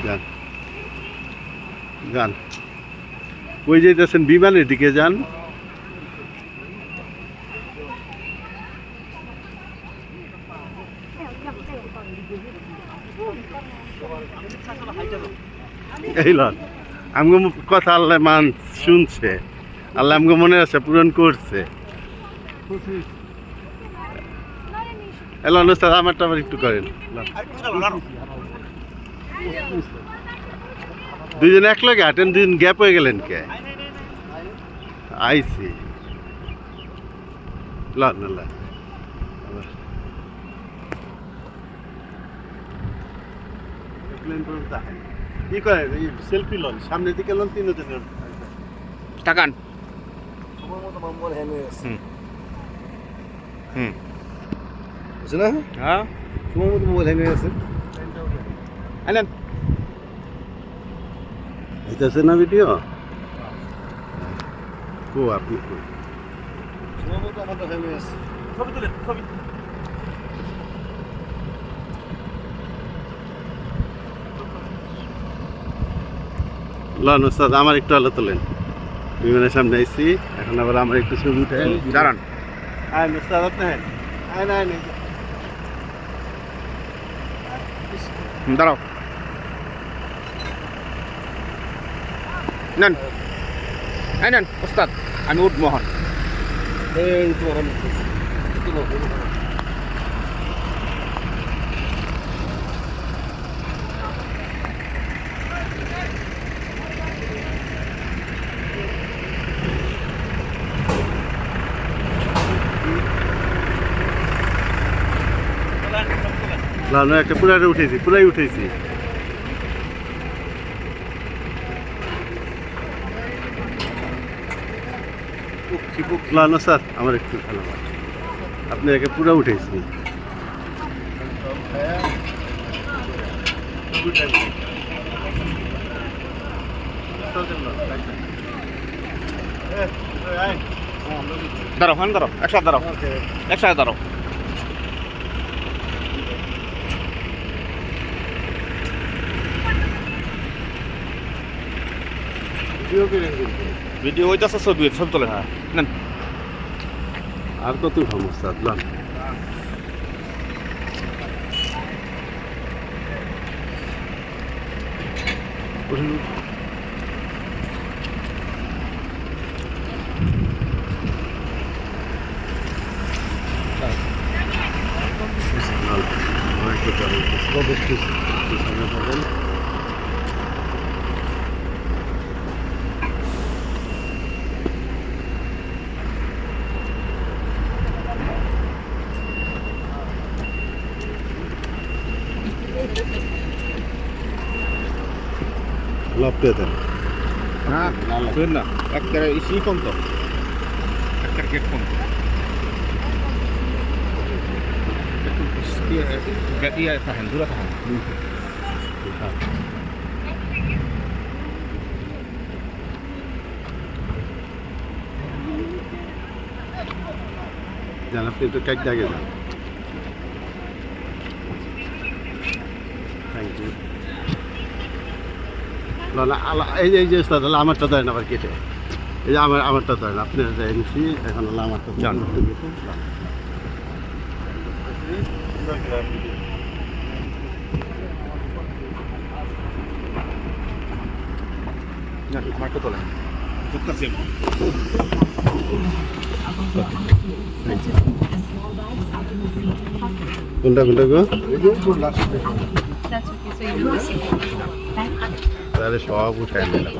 যান যান, কই যাইতেছেন? বিমানের দিকে যান। এই লন আমগো কথা আল্লাহ মান শুনছে, আল্লাহ আমগো মনে আছে পূরণ করছে। এলন ওস্তাদ আমারটা আবার একটু করেন। দুইজন এক লগে হাঁটেন, দুদিন গ্যাপ হয়ে গেলেন কে? আইসি লন আল্লাহ কি করেন? সেলফি লন, সামনের দিকে লন, তিনজনের তাকান। বুঝছে না? হ্যাঁ, তোমার মতো মোবাইল হ্যাং হয়ে আছে। আনেন। হইতেছে না ভিডিও? ও আপনি তোমার মতো আমাদের হ্যাং হয়ে আছে। ছবি তুলে, ছবি। লন ওস্তাদ আমার একটু আলো তোলেন। বিমানের সামনে আইসি, এখন আবার আমার একটু ছবি উঠেন। দাঁড়ান। আয় ওস্তাদ আপনি আয় না, আয় দাঁড়াও। নেন, এই নেন ওস্তাদ, আমি উঠমোহন। এই তোমার আমি লানো একটা পুরাটা উঠেছি, পুরাই উঠেছি। লানো স্যার আমার একটু ভালো, আপনি একে পুরা উঠেছি। দাঁড়াও, হ্যাঁ দাঁড়াও, একসাথে দাঁড়াও, একসাথে দাঁড়াও। ভিডিও হইতেছে, ছবি ছবি তোলে। হ্যাঁ নেন। আর কত সমস্যা লান লাভতে দেন। হ্যাঁ শুন না, একটা ইসি কম তো, একটা গেট কম তো। ইয়ে থাকেন, দূরে থাকেন। যান আপনি একটু কেক জাগে যান। Thank you. এই যে তাহলে আমারটা ধরেন আবার কেটে, এই যে আমারটা ধরেন, আপনার এনেছি এখন হলো আমারটা যান। মার্কে তোলেন। কোনটা কোনটা গো? That's okay. So you will see. তাহলে সব উঠাই নিলাম।